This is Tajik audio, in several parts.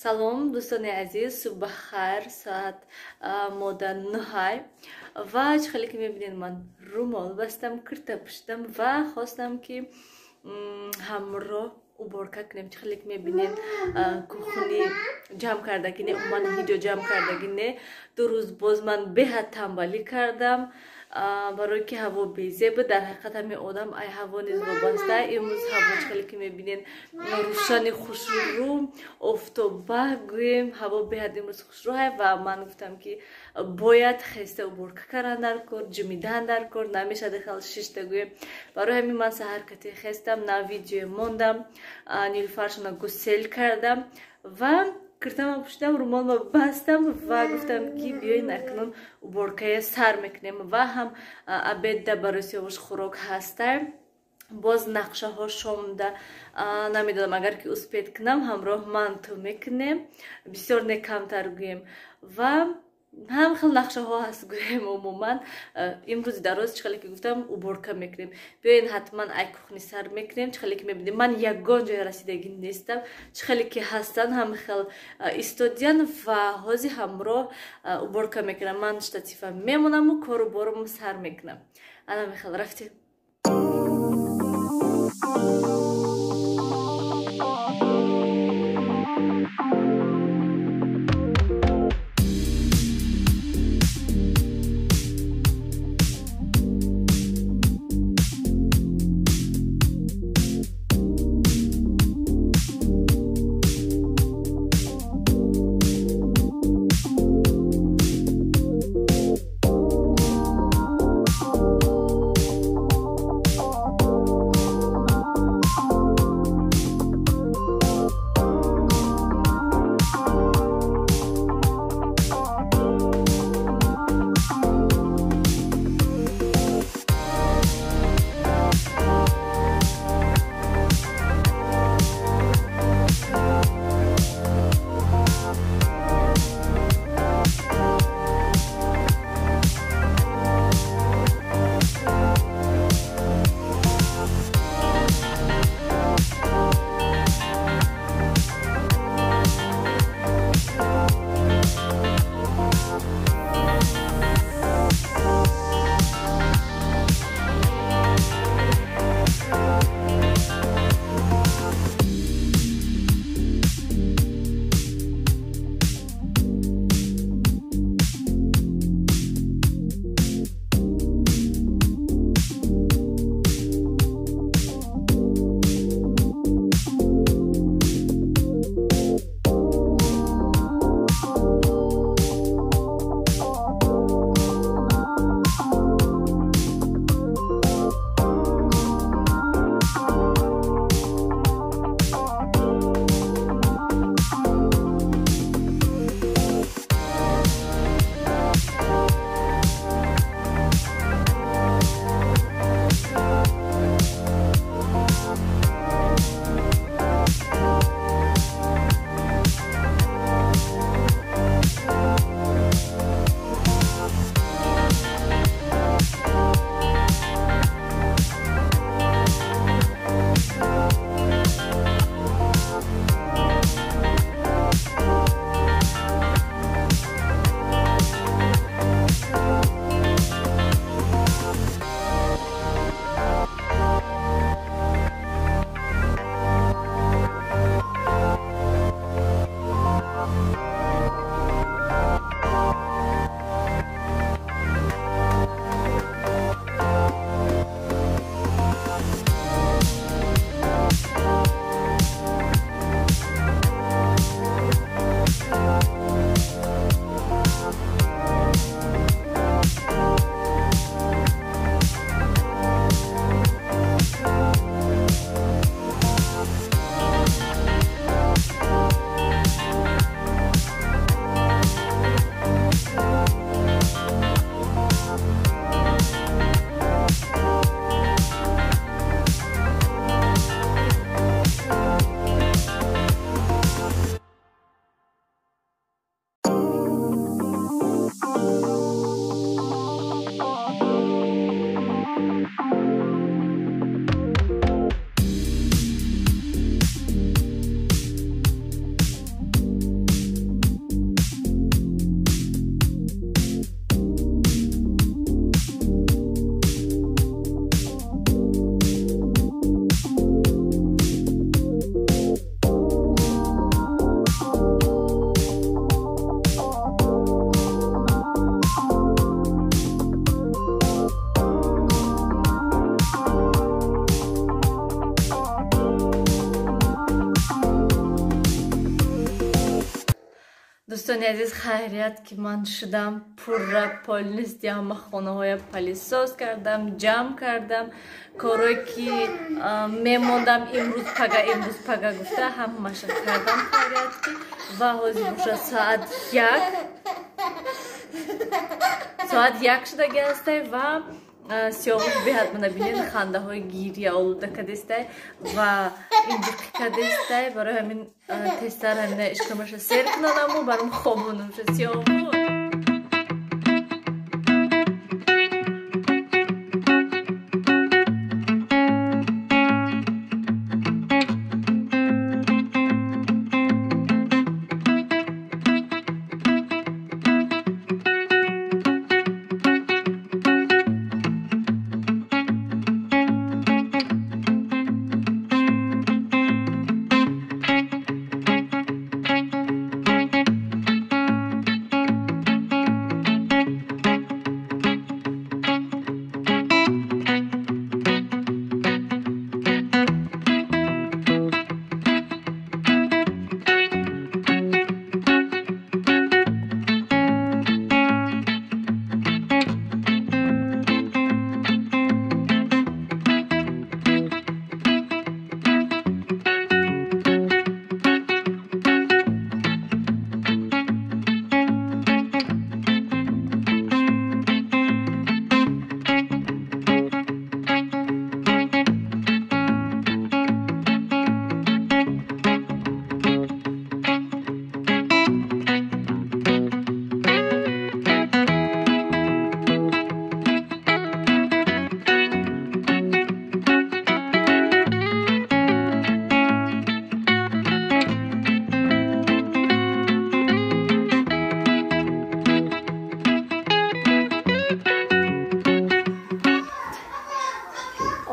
Салом, дӯстони азиз, субҳ хайр, соат мода 9 ва чӣ хеле ки мебинед ман румол бастам, курта пӯшидам ва хостам ки ҳамроҳ уборка кунем. Чӣ хеле ки мебинед кухни ҷамъ кардагине, умуман ҳиҷо ҷамъ кардагине. Ду рӯз боз ман беҳад тамбалӣ кардам барое ки ҳаво безеб. Дар ҳақиқат ҳамин одам ай ҳаво низ вобаста. Имрӯз ҳаво чӣ хеле ки мебинед рӯшани хушрӯ, офтоба гӯем, ҳаво беҳад имрӯз хушрӯ ҳай ва ман гуфтам ки бояд хеста уборка кардан дар кор, ҷумидан дар кор, намешад хел шишта гӯем. Барои ҳамин ман саҳар кати хестам, на видео мондам, нилфаршона гусел кардам ва куртама пӯшидам, румолма бастам ва гуфтам ки биёин акнун уборкаи сар мекунем ва ҳам обеда барои сиёвуш хӯрок ҳастай. Боз нақшаҳо шомда намедонам, агар ки успед кунам ҳамроҳ манту мекунем, бисёр не камтар гӯем ва ҳам хел нақшаҳо ҳаст гӯем. Умуман имрӯзи дароз чӣ хеле ки гуфтам уборка мекунем. Биёин ҳатман ай кухни сар мекунем. Чӣ хеле ки мебинем ман ягон ҷоя расидагӣ нестам. Чӣ хеле ки ҳастан ҳама хел истодиян ва ҳози ҳамроҳ уборка мекунам. Ман штатива мемонаму кору борум сар мекунам. Ана мехел рафтем. دوستانی عزیز خیریت که من شدم پورا پلیس دیام خانه های پلیساز کردم جمع کردم کارایی که میموندم امروز پگا گفته همه شد کردم خیریت که و حاضر بوشه ساعت یک شده گسته و سیاوش بهت من بینید خنده های گیری آلوده کدسته و اینجور کدسته برای همین تستر همین اشکمش سیر کنم و برام خوابونم شد سیاوش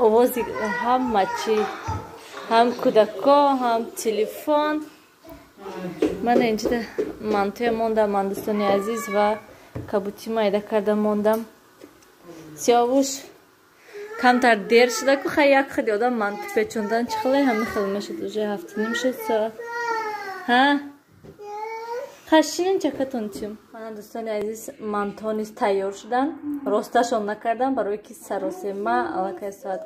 آوازی هم مچی هم کودکا هم تلفن من اینجا منطقه موندم دوستانی عزیز و کبوتی مایده کردم موندم سیاوش کمتر دیر شده که خیلی یک خیلی آدم منطقه پیچوندن چه خیلی همه خیلی میشد روژه هفته نمیشه سا ها خشینن چکتون چیم من دوستان عزیز منطقه نیست تیار شدن راستشون نکردم برای که سراسی ما علاقه ساعت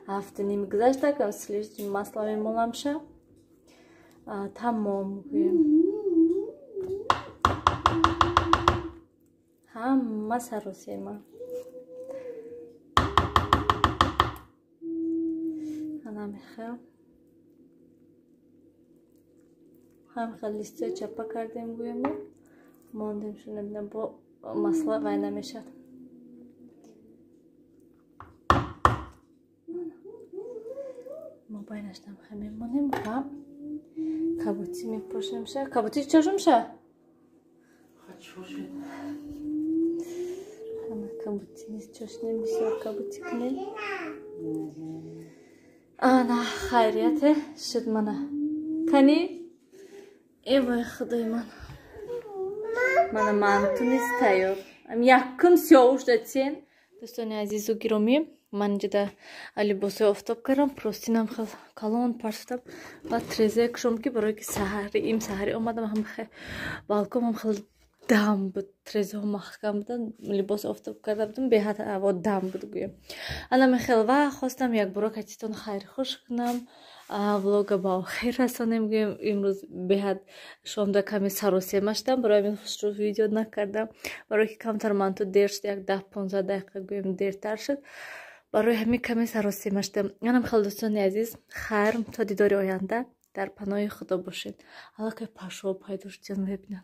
هفته نیم گذشته که سلیش مسئله میمونم شه تمام بگویم همه سراسی ما هم خیلی لیسته چپا کردیم گویم ماندیم شو نبینم با مسئله وای نمیشد موبایلش هم خیلی میمونیم و کبوتی میپوشیم شه کبوتی چشم شه همه کبوتی نیست چشم نمیشه کبوتی کنیم آنا خیریته شد منه کنی؟ ای وای خدای من تو نیست تیار یکم سیاوش دادین دوستانی عزیز و گرامی من اینجا لباس آفتاب کردم پروستینم خیلی کلان پرستم و تریزه کشم که برای که این سحری اومدم هم خیلی بالکن هم خیلی دم بود تریزه ها محکم بودن لباس آفتاب کرده بودم به حد هوا دم بود گویم الان خیلی وقت خواستم یک برو کتیتون خیلی خوش کنم ولوگ با خیر رسانم گویم امروز به حد شام کمی سروسی مشتم برای من خوش رو ویدیو نکردم برای که کمتر من تو دیر شد یک 10-15 دقیقه گویم دیرتر شد برای همین کمی سروسی مشتم منم خیلی دوستان عزیز خیر تا دیدار آینده در پناه خدا باشین الله که پاشو و پایدوش جان ببینن